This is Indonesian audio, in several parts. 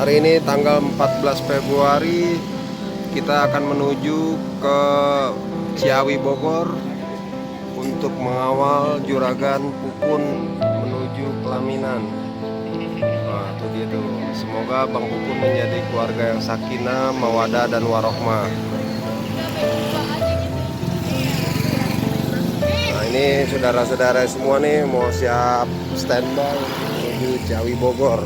Hari ini tanggal 14 Februari kita akan menuju ke Ciawi Bogor untuk mengawal juragan Pupun menuju pelaminan. Nah, itu dia tuh. Semoga Bang Pupun menjadi keluarga yang sakinah, mawadah dan warohmah. Nah, ini saudara-saudara semua nih mau siap standby menuju Ciawi Bogor.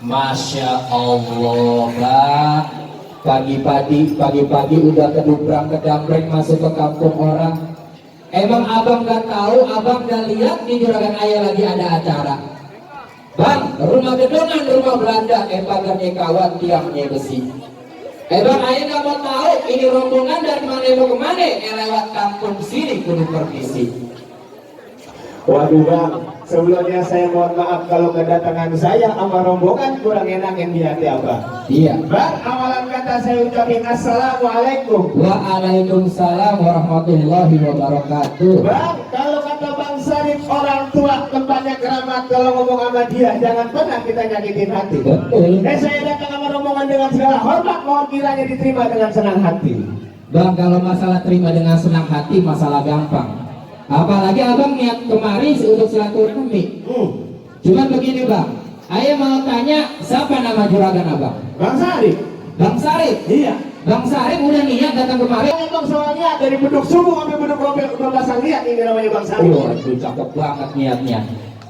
Masya Allah, Bang. Pagi-pagi udah kedubrang kedambreng masuk ke kampung orang. Emang abang gak tahu, abang gak lihat di juragan ayah lagi ada acara. Bang, rumah gedongan, rumah Belanda, pagarnya kawan, tiangnya besi. Bang, ayah gak mau tahu, ini rombongan dari mana mau kemana? Lewat kampung sini kudu permisi. Waduh Bang, sebelumnya saya mohon maaf kalau kedatangan saya sama rombongan kurang enak yang di hati Abang. Iya. Bang, awalan kata saya ucapin Assalamualaikum. Waalaikumsalam warahmatullahi wabarakatuh. Bang, kalau kata Bang Sarif orang tua tempatnya keramat, kalau ngomong sama dia jangan pernah kita nyakitin hati. Betul. Saya datang sama rombongan dengan segala hormat, mohon kiranya diterima dengan senang hati. Bang, kalau masalah terima dengan senang hati masalah gampang. Apalagi abang niat kemari untuk silaturahmi. Cuman begini Bang, ayah mau tanya siapa nama juragan abang? Bang Sarif. Bang Sarif? Iya. Bang Sarif udah niat datang kemari? Bang soalnya dari beduk subuh sampai beduk rombasang lihat ini namanya Bang Sarif. Waduh, cakep banget niatnya.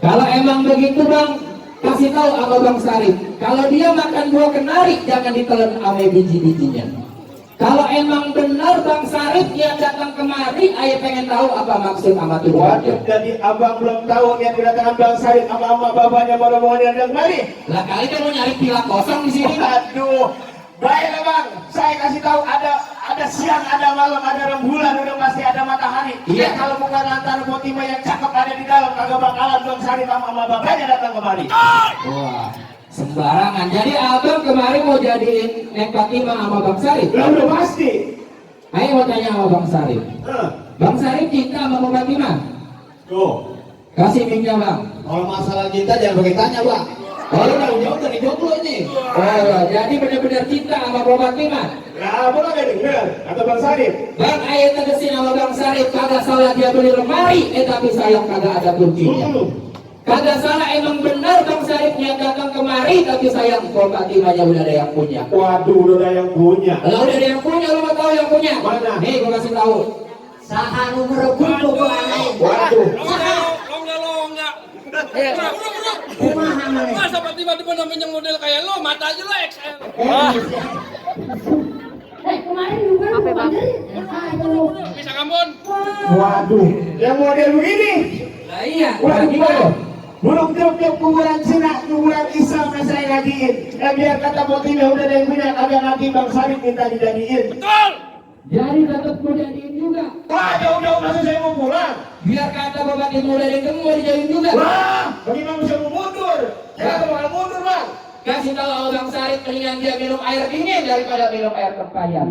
Kalau emang begitu Bang, kasih tahu sama Bang Sarif, kalau dia makan buah kenari jangan ditelan sama biji-bijinya. Kalau emang benar Bang Sarif yang datang kemari, ayah pengen tahu apa maksud sama tujuannya. Waduh, jadi abang belum tahu niat kedatangan Bang Sarif sama bapaknya mau rombongan yang datang kemari. Lah kali dia mau nyari pila kosong di sini. Aduh, baiklah Bang, saya kasih tahu ada siang, ada malam, ada rembulan, udah pasti ada matahari. Iya. Kalau bukan antara Fatimah yang cakep ada di dalam, kagak bakalan Bang Sarif sama bapaknya datang kemari. Wah, sembarangan. Jadi abang kemarin mau jadiin Neng Fatimah sama Bang Sarif? Lah udah pasti. Ayo mau tanya sama Bang Sarif. Bang Sarif cinta sama Bang Fatimah? Tuh. Kasih mic-nya Bang. Kalau masalah cinta jangan pakai tanya Bang. Oh, lu udah jauh dari jomblo ini. Oh, jadi benar-benar cinta sama Bang Fatimah? Nah, boleh gak denger? Kata Bang Sarif. Bang, ayo tegesin sama Bang Sarif, kagak salah dia beli lemari, tapi sayang kagak ada kuncinya. Kagak salah, emang benar Bang Sarif yang datang kemari, tapi sayang Bang Fatimahnya udah ada yang punya. Waduh, udah ada yang punya. Kalau udah ada yang punya, lu mau tahu yang punya? Mana? Nih, gua kasih tahu. Saha nu merebut pokoknya. Waduh. Saha. Masa tiba-tiba namanya model kayak lo, mata aja lo XL. Kemarin juga lu ngajarin. Bisa ngambon. Waduh, yang model begini. Lah iya, Waduh, gimana? belum tiup-tiup kuburan Cina, kuburan Islam yang saya ngajiin. Biar kata motifnya udah ada yang punya, kagak ngaji Bang Sarip minta dijadiin. Betul. Jadi tetap mau jadiin juga. Wah, jauh-jauh masih saya mau pulang. Biar kata bapak di muda dan kamu mau dijadiin juga. Wah, bagaimana bisa mau mundur? Ya, bakal mundur, Bang. Kasih tahu sama Bang Sarip mendingan dia minum air dingin daripada minum air tempayan.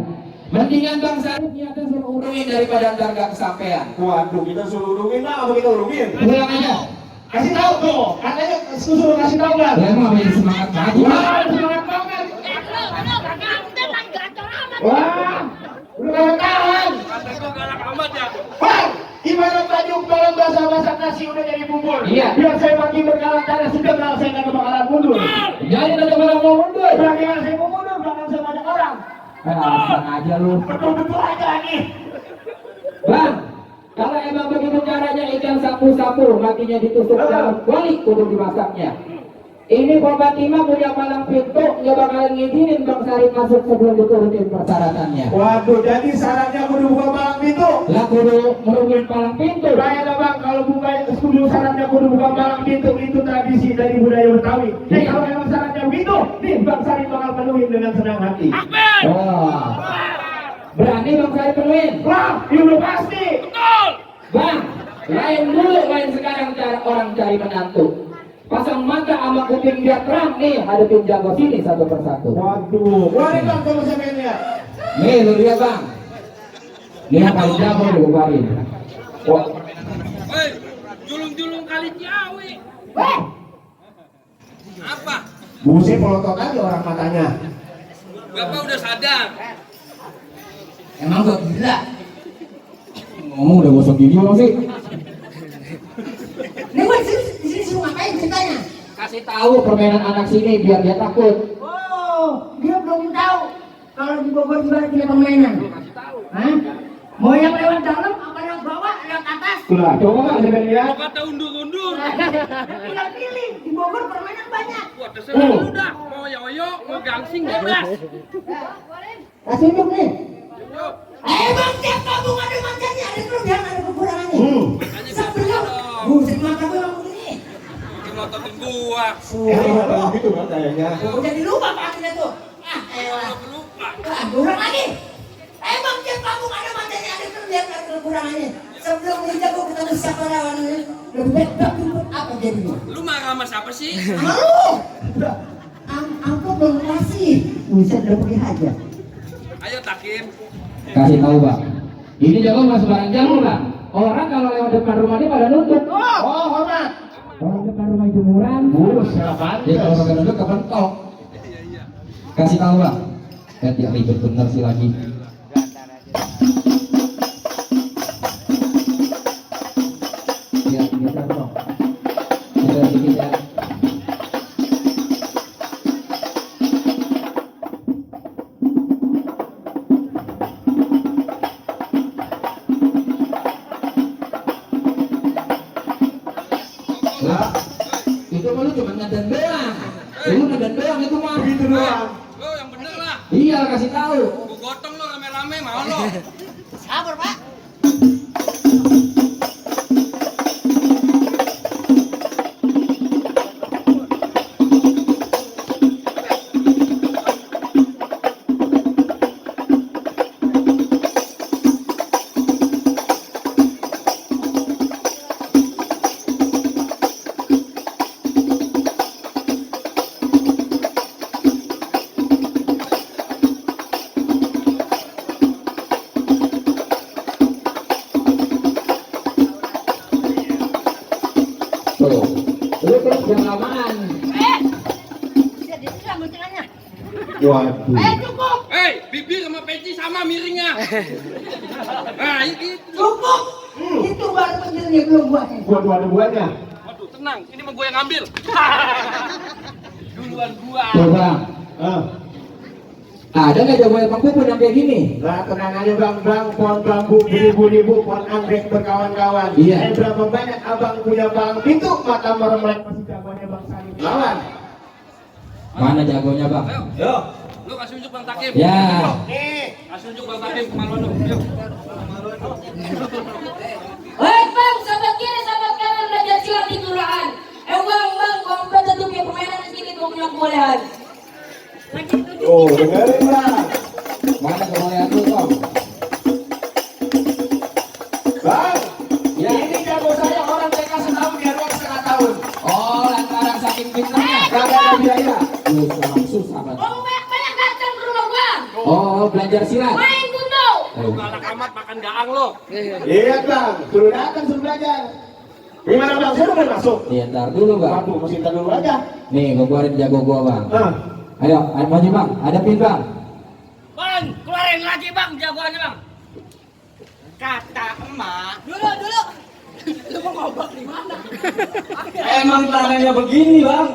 Mendingan Bang Sarip niatnya suruh urungin daripada ntar gak kesampean. Waduh, kita suruh urungin lah, apa kita urungin? Pulang aja. Kasih tahu tuh, katanya suruh kasih tahu kan? Ya mah biar semangat lagi. Wah, semangat banget. Wah, udah gak tahan. Kata gue galak amat ya. Bang, ibarat baju kalau basah-basah nasi udah jadi bubur. Iya. Biar saya makin berkalan tanah sudah kalau saya nggak bakalan mundur. Jadi tetap malah mau mundur. Bagaimana saya mau mundur? Belakang saya banyak orang. Alasan aja lu. Betul-betul aja nih. Bang, kalau emang begitu caranya ikan sapu-sapu matinya ditusuk dalam kuali kudu dimasaknya. Ini Bapak Timah punya palang pintu, nggak bakalan ngizinin Bang Sarip masuk sebelum diturutin persyaratannya. Waduh, jadi syaratnya kudu buka palang pintu. Lah kudu merugikan palang pintu. Kayak lah Bang, kalau buka studio syaratnya kudu buka palang pintu, itu tradisi dari budaya Betawi. Jadi kalau emang syaratnya begitu, nih Bang Sarip bakal penuhin dengan senang hati. Wah, berani Bang Sarip penuhin. Wah, ini udah pasti. Betul. Bang, lain dulu, lain sekarang cara orang cari menantu. Pasang mata sama kuping biar terang nih, hadapin jago sini satu persatu. Waduh, boleh Bang kalau saya main lihat. Nih lu lihat Bang, nih yang paling jago dibubarin. Wah, Hei, julung-julung kali Ciawi. Apa? Buset pelotot aja orang matanya. Bapak udah sadar. emang gak gila. Ngomong udah gosok gigi Bang sih. Nih gue di sini suruh ngapain ceritanya? Kasih tahu permainan anak sini biar dia takut. Oh, dia belum tahu kalau di Bogor juga punya permainan. Hah? Mau yang lewat dalam apa lewat bawah, lewat atas? Lah, coba Bang saya main lihat. Lo kata undur-undur. Tinggal pilih, di Bogor permainan banyak. Wah, terserah lu dah. Mau yoyo, mau gangsing, bebas. Kasih hidup nih. Yuk. Bang, tiap kampung ada macamnya, ada kelebihan, ada kekurangannya. Makanya Sebelum, biasa dong. buset mata gue bang begini. Ngototin gua. Gitu kan kayaknya. Gue jadi lupa pastinya tuh. Elah. Lo lupa. Kurang lagi. Bang, tiap kampung ada macamnya, ada kelebihan, ada kekurangannya. Sebelum jago ketemu siapa lawannya, lebih baik jemput apa jadinya? Lu marah sama siapa sih? Sama lu. Aku belum kasih. Buset udah pergi aja. Ayo Takim. Kasih tahu Bang, ini jago nggak sembarang jago Bang. Orang kalau lewat depan rumah dia pada nuntut. Oh, hormat. Orang depan rumah jemuran. Siapa? Dia kalau kagak nunduk kepentok. Kasih tahu Bang. Ya ribet bener sih lagi. Ya, geser dong. Geser dikit ya. Lah, itu mah lu cuma ngeden doang. Lu ngeden doang itu mah. Begitu doang. Lo yang bener lah. Iya, kasih tahu. Gua gotong lo rame-rame, mau lo. Sabar pak. Tuh, lu terus jangan lamaan. Jadi itu lah munculannya. Waduh. Cukup. Hei, bibir sama peci sama miringnya. Nah, itu. Cukup. Itu baru pentilnya belum buat. Waduh, ada buahnya. Waduh, tenang. Ini mah gua yang ngambil. Duluan gua. Tuh Bang, Ah. Ada nggak jagoan Bang Pupun yang kayak gini? Lah tenang aja bang, pohon bambu, beribu-ribu, pohon anggrek berkawan-kawan. Iya. Berapa banyak abang punya palang pintu, maka meremlek masih jagoannya bang Salim. Lawan. Mana jagonya Bang? Yo, lu kasih unjuk Bang Takim. Ya. Nih. Kasih unjuk Bang Takim kemaluan lu. Yuk. Baik bang, sahabat kiri, sahabat kanan belajar silat di kelurahan. Bang, komplit satu punya permainan sedikit mau punya kebolehan. Oh, dengerin bang. Mana kebolehan lu Bang? Bang, Ya. ini jago saya orang TK setahun dia 2,5 tahun. Oh, lantaran saking pintarnya. Kagak ada biaya. Susah Bang. Oh, banyak datang ke rumah bang. Oh, belajar silat. Main kundo. Lu galak amat makan gaang lo. Iya bang, suruh datang suruh belajar. Gimana bang, saya udah masuk. Iya, ntar dulu Bang. Waduh, mesti ntar dulu aja. Nih, gua keluarin jago gua Bang. Nah, Ayo, maju Bang. Hadapin Bang. Bang, keluarin lagi Bang jagoannya Bang. Kata emak. Dulu. Lu mau ngobak di mana? Emang caranya begini bang?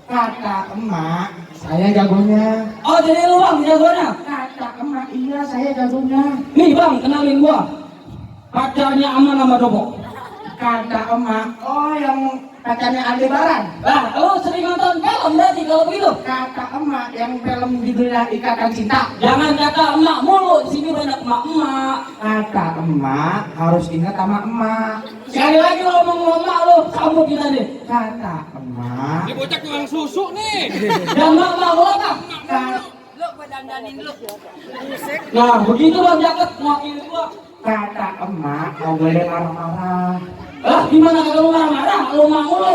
kata emak, saya jagonya. Oh jadi lu bang jagonya? Kata emak, iya saya jagonya. Nih bang kenalin gua pacarnya Aman sama Dobo. Kata emak, oh yang pacarnya Aldebaran. Nah lu sering nonton film berarti kalau begitu? Kata emak yang film judulnya Ikatan Cinta. Jangan kata emak mulu, di sini banyak emak-emak. Kata emak harus ingat sama emak. Sekali lagi lo ngomong emak lu, sambut kita nih. Kata emak. Ini bocah tukang susu nih. Dan emak lu apa? Lu gua dandanin lu. Nah begitu bang jaket mewakili gua. Kata emak nggak boleh marah-marah. Lah gimana kagak lu marah-marah? Lu emak mulu.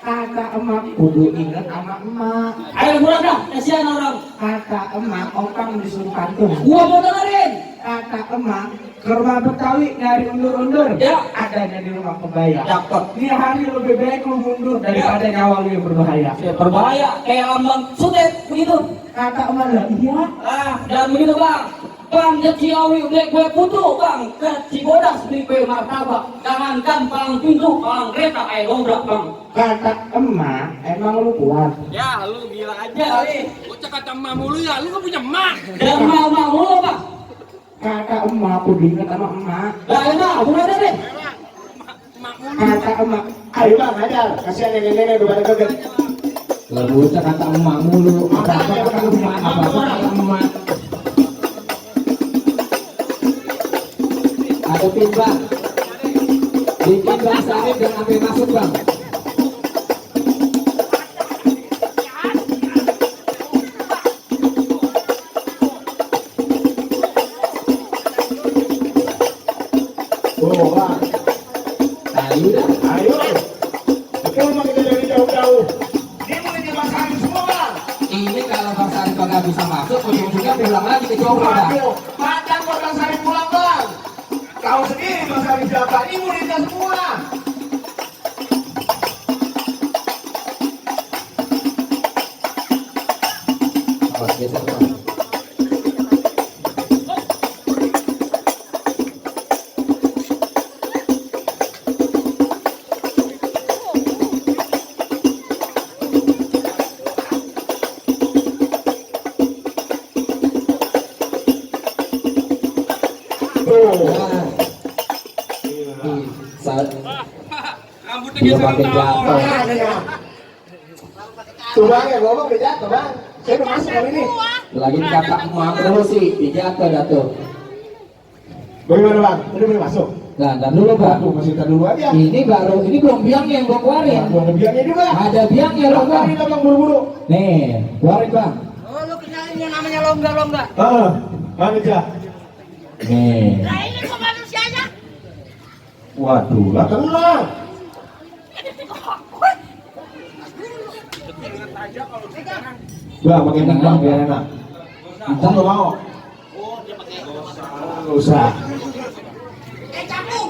Kata emak kudu ingat sama emak. Ayo bulan dah, kasihan orang. Kata emak opang disuruh pantun. Gua mau dengerin. Kata emak ke rumah Betawi nyari undur-undur. Ya. Adanya di rumah kebaya. Cakep. Ini hari lebih baik lu mundur daripada nyawa lu yang berbahaya. Ya, berbahaya kayak lambang sutet begitu. Kata emak lah iya. Ah, dan begitu bang. Bang ke Ciawi beli kue putu bang. Ke Cibodas beli kue martabak. Jangankan palang pintu, palang kereta kayak dobrak bang. Kata emak emang lu kuat. Ya, lu gila aja kali. Bocah kata emak mulu ya, lu gak punya emak. Dan mau mulu bang. Kata emak kudu ingat sama emak. Lah emak, bukan deh. Emak mulu. Kata emak, ayo bang ajar. Kasihan nenek-nenek udah pada geget. Lah bocah kata emak mulu. Apa-apa kata emak, apa-apa kata emak. Hadapin Bang. Bikin Bang Sarip dan sampai masuk Bang. Oh bang, Ayo dah. ayo. Betul bang kita dari jauh-jauh. Dia mulai dimasakin semua bang. Ini kalau Bang Sarip nggak bisa masuk, ujung-ujungnya pulang lagi ke Jombang dah. Waduh, macam buat bang Sarip pulang bang. Kau sendiri bang Sarip siapa? Ini muridnya semua. Awas geser Bang. Tuh. Rambutnya Dia geser pakai tahu. jatuh. Tuh bang ya ngomong udah jatuh bang. Saya udah masuk kali ini. Lagi kata emak terus sih, dijatuh dah tuh. Bagaimana bang? Udah boleh masuk? Nah, ntar dulu Bang. Waduh, masih ntar dulu aja. Ini belum biangnya yang gua keluarin. Waduh, ada biangnya juga. Ada biangnya Bang, Bang. kita bang buru-buru. Nih, keluarin Bang. Oh, lu kenalin yang namanya longga-longga. Mana aja? Nih. Nah, ini kok manusianya? Waduh, lah tenang. Bang, pakai enak bang, biar enak. Kita nggak mau. Nggak usah. Capung.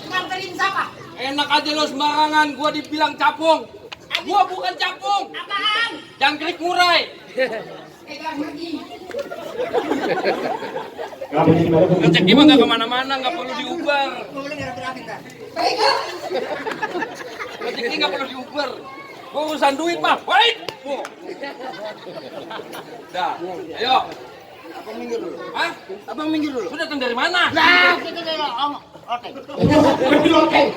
Nganterin siapa? Enak aja lo sembarangan, gua dibilang capung. Gua bukan capung. Apaan? Jangkrik murai. Jangan pergi. Nggak boleh gimana? Rezeki mah gak kemana-mana, gak perlu diuber. Pegang. Rezeki gak perlu diuber. Gua urusan duit mah. Balik. Dah. Ayo. Abang minggir dulu. Hah? Abang minggir dulu. Lu datang dari mana? Nah, kita dari otek.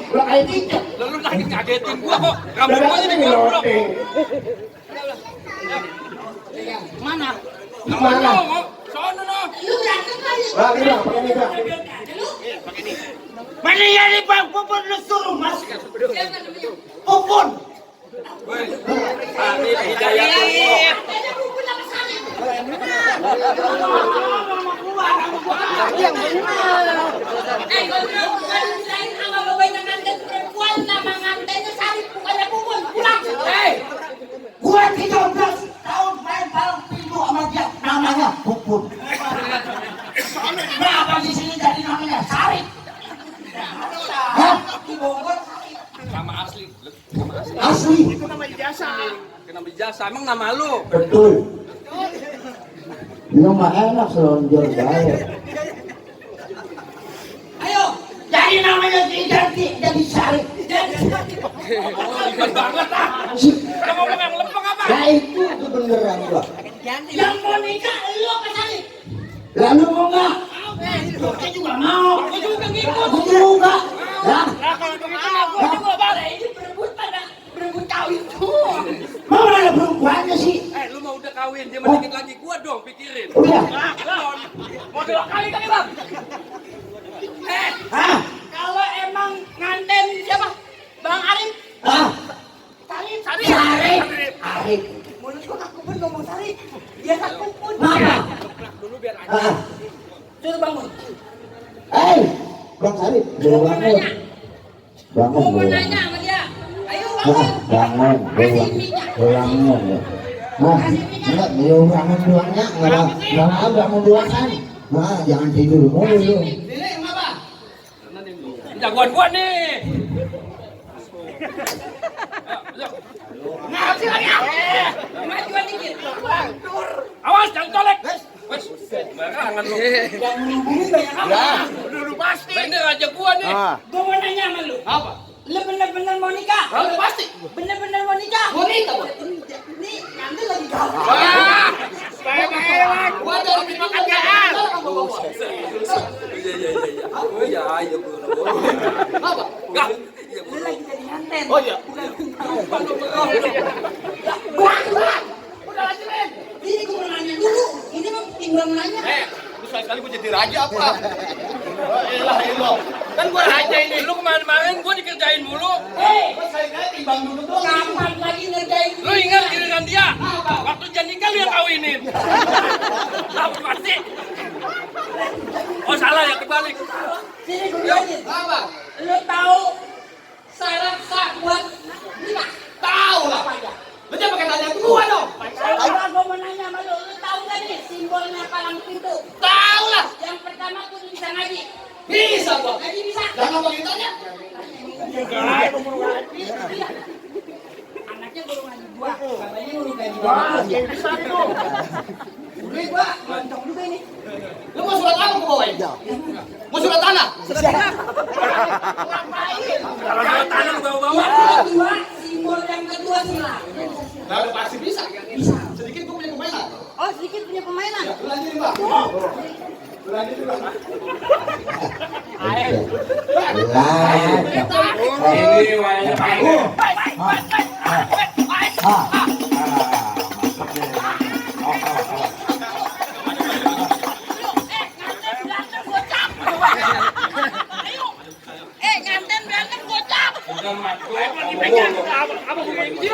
Udah kayak tiga. Lu lagi ngagetin gua kok. Rambut gua jadi gondrong. Mana? Mana? Sono no. Lu berantem kali. Bang, ini bang, pakai ini bang. Mana ya nih bang? Pupun lu suruh mas. Pupun. Woi. Ini hidayah Allah. Ada pupun apa sana? Gondrong lain sama bapaknya nganten perempuan nama ngantennya Sarip bukannya Pupun. Pulang. Gua 13 tahun main bareng pintu sama dia namanya Pupun. Kenapa di sini jadi namanya Sarip? Hah? Di Bogor Sarip. Nama asli. Asli. Kenapa dijasa? Emang nama lu? Betul. Lu mah enak selonjor gaya. Ayo, jadi namanya diganti jadi Sarip. Ribet banget ah. Kamu ngomong yang lempeng apa? Nah itu beneran gua. Yang mau nikah lu apa Sarip? Lalu mau nggak? Saya juga mau. Aku juga ngikut. Aku juga. Lah, Kalau begitu gua juga balik. Ini berebut kawin tuh. Mau ada perempuannya sih. Lu mau udah kawin, dia mau dikit lagi gua dong pikirin. udah. Mau dua kali kali bang. Hah? Kalau emang nganten siapa? Bang Arif. Ah, Sarip. Sarip. Arif. Mulut gua kaku banget ngomong Sarip. Dia tak Pupun. Apa? Dulu biar aja. Ah, Suruh bangun. Bang Sarip, Gua mau nanya. bangun. Gua mau nanya sama dia. Ayo Bangun, Kasih minyak. bangun ya. Enggak, dia bangun doangnya, enggak bangun doang kan. Nah, jangan tidur mulu lu. Ini apa? Jagoan gua nih. Ngasih lagi. Majuan dikit. Awas jangan colek. Wes, barangan lu. Yang menghubungi banyak apa? Udah pasti. Bener aja gua nih. Gua mau nanya sama lu. Apa? Lu bener-bener mau nikah? Udah pasti. Bener-bener mau nikah? Mau nikah, Bang. Ini nanti lagi galau. Wah, gua jadi terima kerjaan. Iya. Oh iya, ayo gua. Apa? Enggak. Lu lagi jadi nganten. Oh iya. Udah lanjutin. Ini gua mau nanya dulu. Ini mah tinggal nanya. Lu sekali gua jadi raja apa? Elah. Kan gua raja ini. Lu kemarin gua dikerjain mulu. Gua sekali-kali timbang dulu doang. Kapan lagi ngerjain? Lu ingat giliran dia? Waktu jangan nikah lu yang kawinin. Apa pasti? Oh salah ya kebalik. Sini gua jelasin. Apa? Lu tahu syarat sah buat nikah? Tahu lah. Apa aja? Lu jangan pakai tanya gua dong. Kalau gua mau nanya sama lu, lu tahu nggak nih simbolnya palang pintu? Tahu lah. Yang pertama kudu bisa ngaji. Bisa gua. Ngaji bisa. Jangan pakai tanya. Anaknya baru ngaji dua, bapaknya baru ngaji dua. Bisa tuh. Udah gua loncong juga ini. Lu mau surat apa gua bawain? Mau surat tanah? Ngapain? Kalau surat tanah lu bawa-bawa. Yang kedua, simbol yang kedua sila. Nah, udah pasti bisa. Bisa. Sedikit gua punya permainan. Oh sedikit punya permainan. Lu lanjutin, Bang. Lu lanjutin, Bang. Ini wayang aku. Nganten berantem gocap. Lagi pegang apa begini?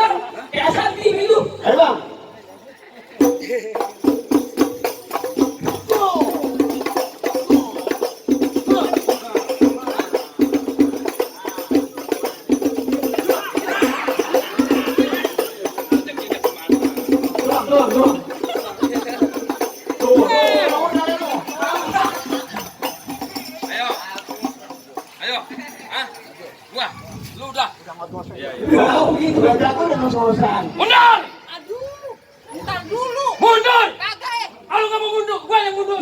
Biasa TV lu. Ayo bang. Ayo. Hah? Gua. Lu udah. Udah jatuh udah ngos-ngosan. Mundur! Aduh, ntar dulu. Mundur! Kagak. Kalau nggak mau mundur, gua yang mundur.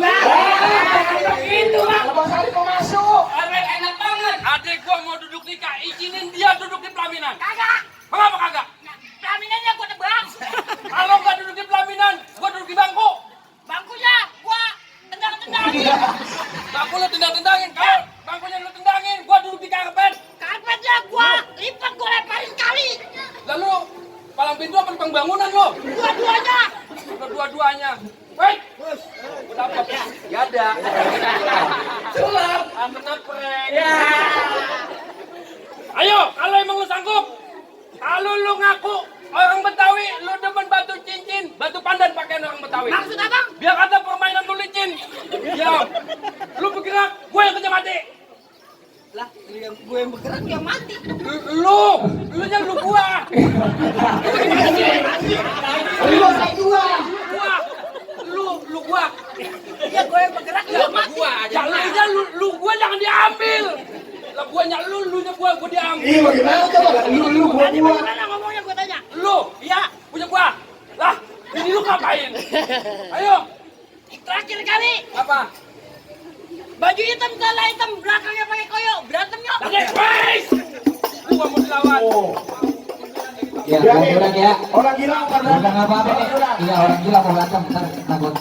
Itu bang. Bang Sarip mau masuk. Enak banget. Adik gua mau duduk nikah, izinin dia duduk di pelaminan. Kagak. Mengapa kagak? Sulap. Kena prank. Ya. Ayo, kalau emang lu sanggup, kalau lu ngaku orang Betawi, lu demen batu cincin, batu pandan pakaian orang Betawi. Maksud abang? Biar kata permainan lu licin. Diam. Lu bergerak, gue yang kerja mati. Lah, gue yang bergerak dia mati. Lu yang lu gua. Lu saya dua. Lu gua. Ya gue yang bergerak dia mati. Jangan lu gua jangan diambil. Lah gua nya lu nya gua diambil. Ih, bagaimana coba? Lu gua. Bagaimana ngomongnya gue tanya? Lu, iya, punya gua. Lah, ini lu ngapain? Ayo, Terakhir kali apa? baju hitam celana hitam belakangnya pakai koyo berantem yuk. Oke, wes. Gua mau dilawan. Oh. Ya, kurang ya. Orang gila karena Udah nggak apa-apa nih. Iya, orang gila mau berantem, ntar takut.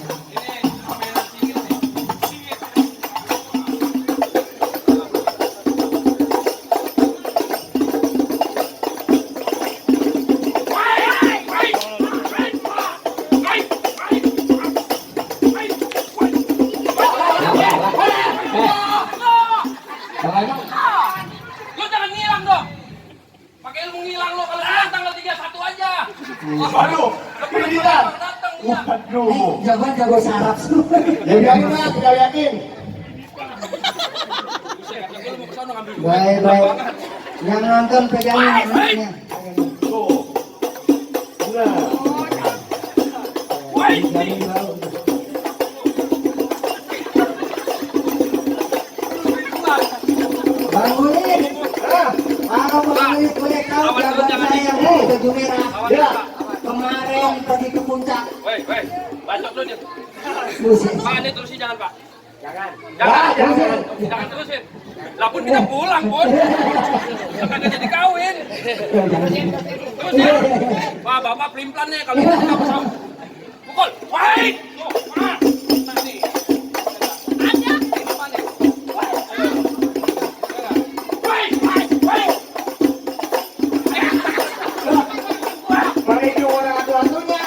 Lu jangan ngilang dong. Pakai ilmu ngilang lu kalau ngilang tanggal 31 aja. Waduh, pilihan. Datang ya. Waduh. Jago sarap semua. Ya biarin lah, kita yakin. Lu mau ke sono ngambil duit. Baik, baik. Yang nonton pegangin anaknya. Tuh. Nah. Woi. Bangunin. Ah, Kalau bangunin boleh tahu jawaban saya. Hei, baju merah. ya. Kemarin pergi ke puncak. Woi, bacok lu dia. Buset. Pak, ini terusin jangan, Pak. Jangan. Jangan terusin. Lah pun kita pulang, Pun. Kagak jadi kawin. Terusin. Pak, Bapak pelin-pelan nih kalau kita mau. Pukul. Woi. Nih. Ada. Apa nih? Woi. Mana itu orang atu-atunya?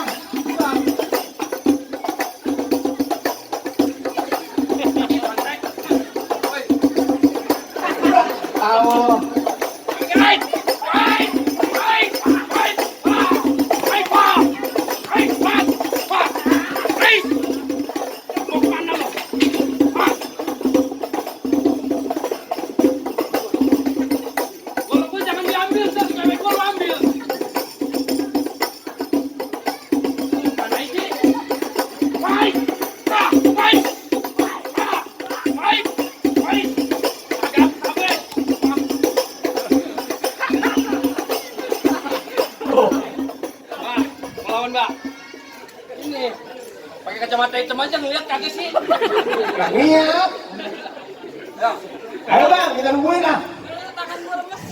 Tahu. Walaupun jangan diambil, saya cewek gua lu ambil. Mana ini? Woi! Agak sampai. Mbak, melawan Mbak. Ini pakai kacamata hitam aja ngeliat kagak sih? Nggak niat. Ya. Ayo bang, kita nungguin lah. Tangan gue lemes.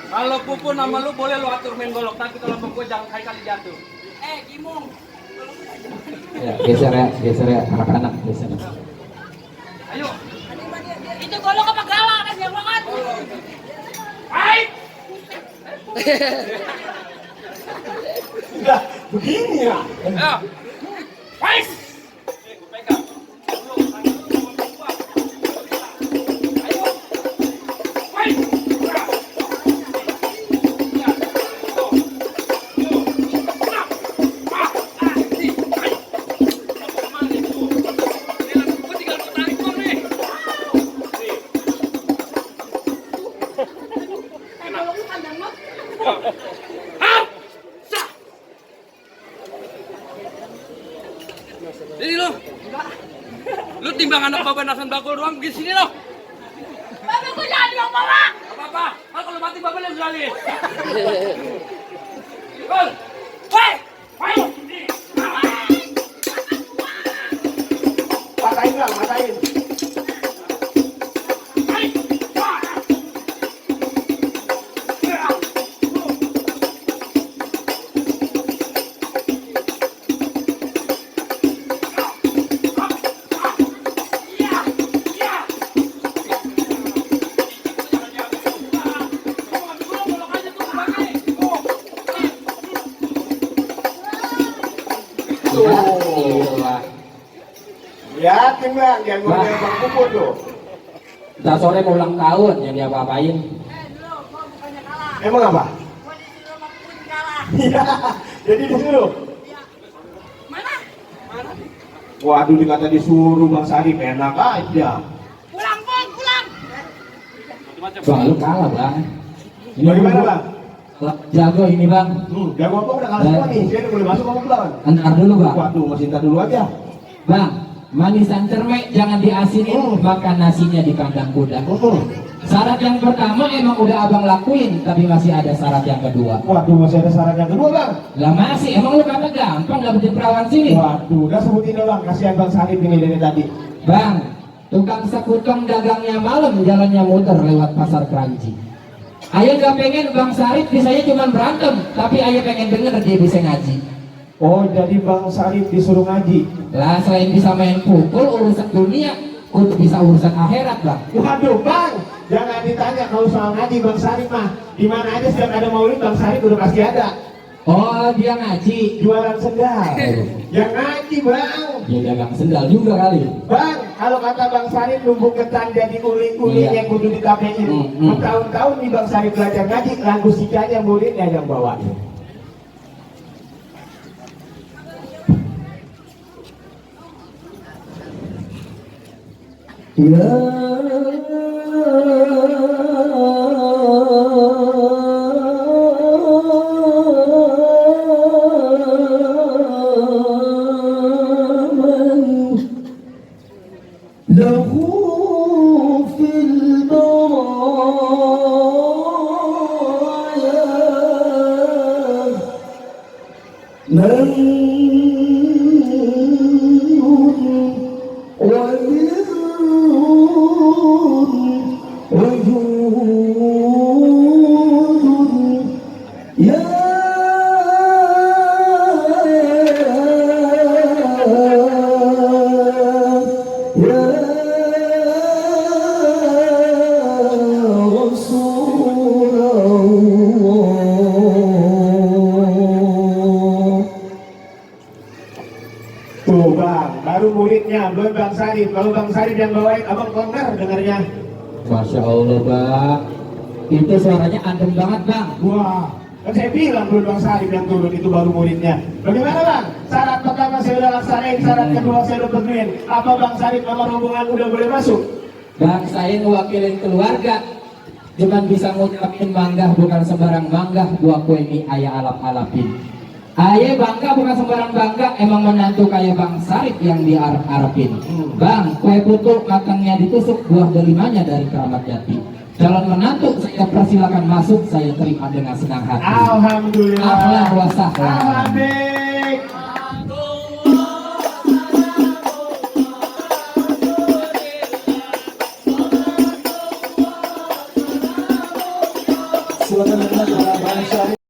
Kalau Pupun sama lu boleh lu atur main golok, tapi kalau sama gua jangan kali jatuh. Gimong. Ya, geser ya, anak-anak geser. Ayo. Itu golok apa galak kan yang banget. Fight! Udah begini ya. Ayo. Fight! Pegang. Ayo. Fight! Jadi lu timbang anak babanasan bakul doang di sini lo. Bapak gue jangan yang bawa. Apa-apa? Kalau mati bapak yang gali. Gol. Woi! Woi! Patahin bang, patahin. Iya. Liatin bang, yang gue bang Puput tuh. Ntar sore mau ulang tahun yang dia apa-apain. Emang apa? Iya, jadi disuruh. Waduh, dikata disuruh Bang Sarip, enak aja. Pulang, Bang, pulang. Bang, lu kalah bang. Bagaimana bang? Jago ini bang. Jago apa udah kalah semua nih, saya udah boleh masuk apa belum? Entar dulu bang. Waduh, masih ntar dulu aja. Bang, manisan cermek jangan diasinin, makan nasinya di kandang kuda. Syarat yang pertama emang udah abang lakuin, tapi masih ada syarat yang kedua. Waduh, masih ada syarat yang kedua bang. Lah masih, emang lu kata gampang dapetin perawan sini? Waduh, udah sebutin dong bang, kasihan Bang Sarip ini dari tadi. Bang, tukang sekutong dagangnya malam, jalannya muter lewat pasar Keranji. Ayah gak pengen Bang Sarip bisanya cuma berantem, tapi ayah pengen denger dia bisa ngaji. Oh, jadi Bang Sarip disuruh ngaji. Lah selain bisa main pukul urusan dunia, untuk bisa urusan akhirat bang. Waduh bang, jangan ditanya kalau soal ngaji Bang Sarip mah. Di mana aja setiap ada maulid Bang Sarip udah pasti ada. Oh dia ngaji. Jualan sendal. Yang ngaji bang. Dia dagang sendal juga kali. Bang, kalau kata Bang Sarip numbuk ketan jadi uling-uling Iya. yang kudu dikapein. Bertahun-tahun nih Bang Sarip belajar ngaji, lagu sikanya muridnya yang bawa. له في البرايا من وجود يا رسول الله. Tuh bang, baru muridnya, belum Bang Sarip. Kalau Bang Sarip yang bawain, abang konggar dengarnya. Masya Allah bang. Itu suaranya adem banget bang. Wah, kan saya bilang belum Bang Sarip yang turun, itu baru muridnya. Bagaimana bang? Syarat pertama saya udah laksanain, syarat kedua saya udah penuhin. Apa Bang Sarip sama rombongan udah boleh masuk? Bang saya ngewakilin keluarga. Cuman bisa ngucapin bangga bukan sembarang bangga. Gua kue ini ayah alap-alapin. Ayah bangga bukan sembarang bangga, emang menantu kayak Bang Sarip yang diarep-arepin. Bang, kue putu matangnya ditusuk, buah delimanya dari Keramat Jati. Calon menantu saya persilakan masuk, saya terima dengan senang hati. Alhamdulillah. Ahlan wa sahlan. Alhamdulillah. Silakan dengan Bang Sarip.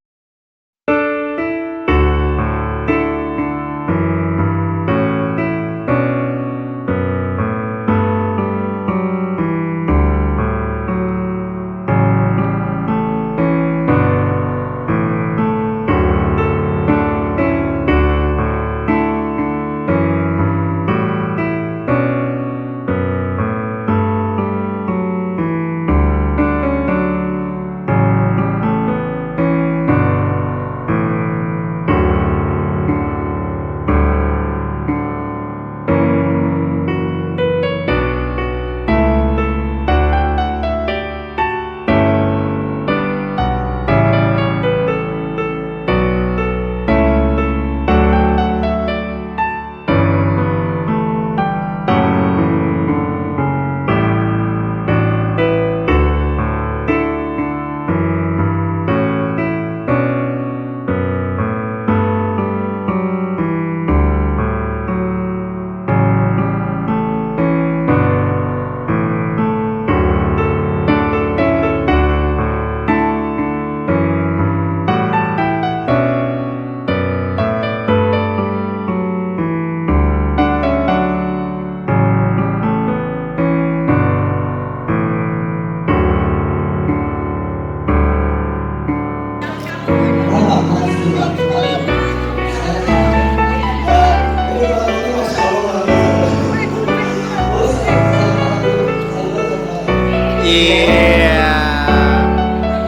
Iya.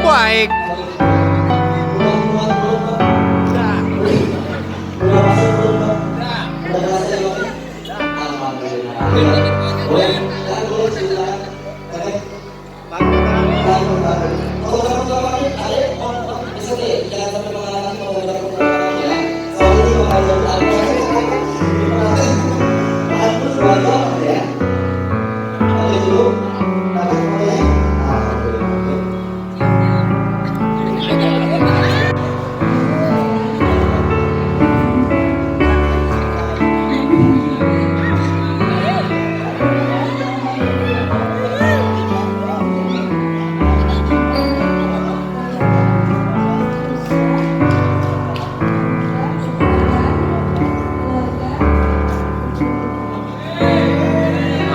Baik.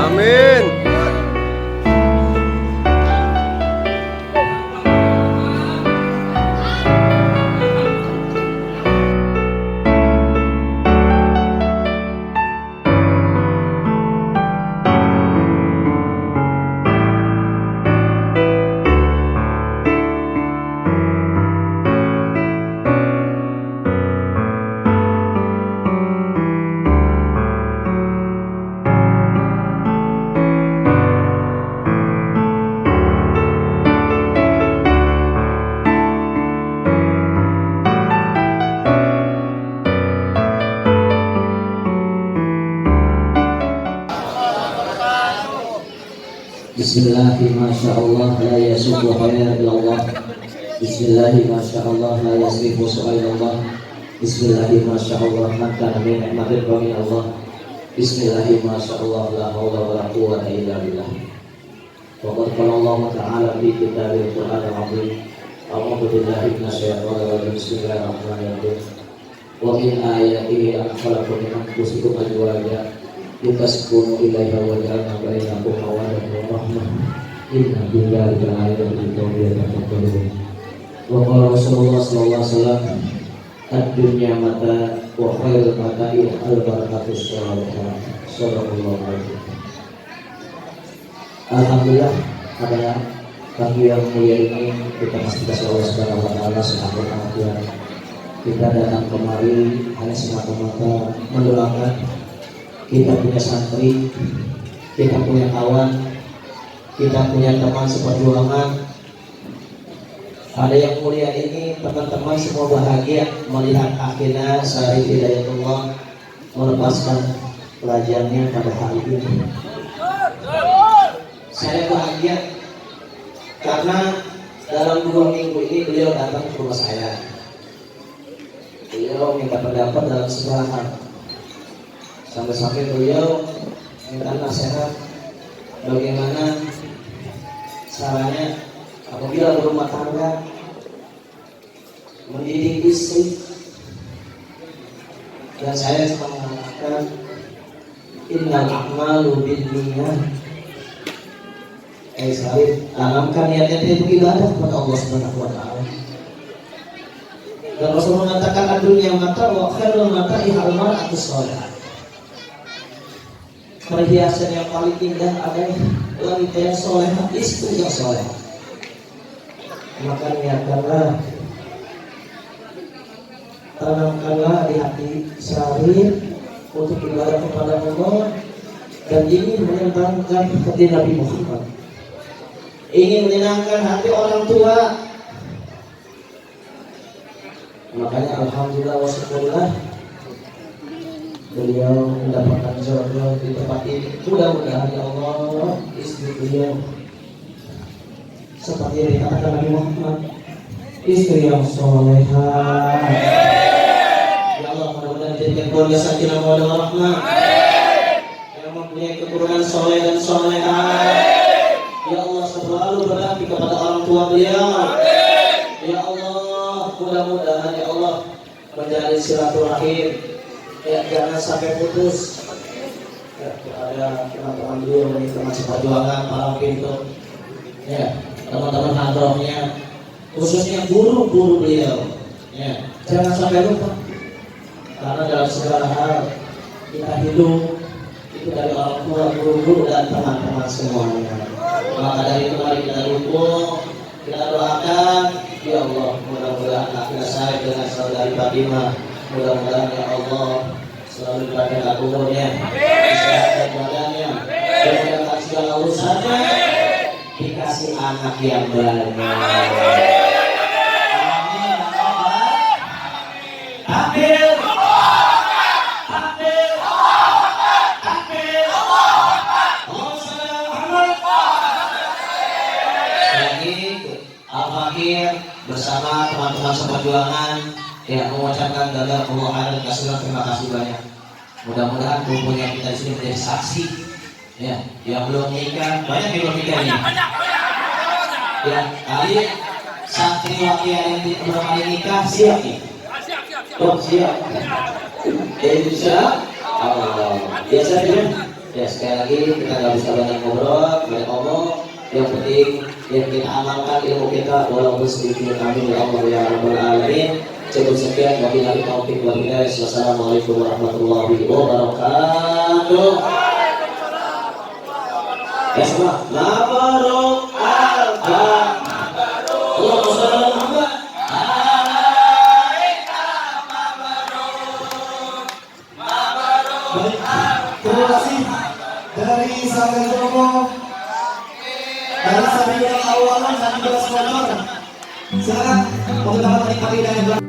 Amin. Bismillahi masyaallah la yasubu khairan illallah. Bismillahi masyaallah la yasrifu su'ailallah. Bismillahi masyaallah maka min nikmatin wa min Allah. Bismillahi masyaallah la haula wa la quwwata illa billah. Wa qad qala Allah ta'ala fi kitabil Qur'anil 'azim. A'udzu billahi minasyaitonir rajim. Bismillahirrahmanirrahim. Wa min ayatihi an khalaqa min anfusikum azwajan litaskunu ilaiha wa ja'alna bainakum mawaddatan wa rahmah. Inna billahi la'ayatan liqaumin yatafakkarun. Wa qala Rasulullah sallallahu alaihi wasallam ad-dunya mata wa khairul mata'i al-barakatus shalihah. Sallallahu alaihi. Alhamdulillah pada pagi yang mulia ini kita masih dikasih Allah Subhanahu wa taala sehat walafiat. Kita datang kemari hanya semata-mata mendoakan kita punya santri, kita punya kawan, kita punya teman seperjuangan. Pada yang mulia ini teman-teman semua bahagia melihat akhirnya Syarif Hidayatullah melepaskan pelajarnya pada hari ini. Saya bahagia karena dalam 2 minggu ini beliau datang ke rumah saya. Beliau minta pendapat dalam segala hal. Sampai-sampai beliau minta nasihat bagaimana caranya apabila berumah tangga mendidik istri. Dan saya cuma mengatakan innal a'malu binniyat. Syarif, tanamkan niatnya itu ibadah kepada Allah Subhanahu wa taala. Dan Rasul mengatakan ad-dunya mata wa khairul mata'i al-mar'atus shalihah. Perhiasan yang paling indah adalah wanita yang solehah, istri yang solehah. Maka niatkanlah, tanamkanlah di hati Syarif untuk ibadah kepada Allah, dan ini menyenangkan hati Nabi Muhammad. Ingin menyenangkan hati orang tua. Makanya alhamdulillah wa syukurlah beliau mendapatkan jodoh di tempat ini. Mudah-mudahan ya Allah istri beliau seperti yang dikatakan Nabi Muhammad, istri yang solehah. Ya Allah, mudah-mudahan dijadikan keluarga sakinah mawaddah warahmah, yang mempunyai keturunan soleh dan solehah. Ya Allah, selalu berbakti kepada orang tua beliau. Ya Allah, mudah-mudahan ya Allah menjadi silaturahim. Ya, jangan sampai putus. Ya, ada teman-teman beliau ini teman seperjuangan para pintu. Ya, teman-teman hadrohnya, khususnya guru-guru beliau. Ya, jangan sampai lupa. Karena dalam segala hal kita hidup, kita itu dari orang tua, guru-guru dan teman-teman semuanya. Maka dari itu mari kita dukung, kita doakan, ya Allah, mudah-mudahan anak kita saya dengan saudari Fatimah, mudah-mudahan ya Allah selalu dipanjangkan umurnya, kesehatan badannya, dan segala urusannya, dikasih anak yang banyak. Takbir. Al-Fakir bersama teman-teman seperjuangan ya mengucapkan gagal kemuliaan dan kasihan, terima kasih banyak. Mudah-mudahan kumpulnya kita di sini menjadi saksi ya yang belum nikah, banyak yang belum nikah ini. Ya, tadi santri wakil yang belum ada nikah siap nih. Oh, siap. Insya Allah. Biasa ya. Ya sekali lagi kita nggak bisa banyak ngobrol, banyak ngomong. Yang penting yang kita amalkan ilmu kita walaupun sedikit. Amin ya Allah ya Rabbal Alamin. Cukup sekian, wabillahi taufiq wal hidayah. Wassalamualaikum warahmatullahi wabarakatuh. Ya semua, mabruk al-fatihah. Allahumma shalli ala Muhammad. Baik, terima kasih dari Sahabat Romo, dari Sahabat Awalan, Sahabat Sponsor. Silakan untuk dapat menikmati dari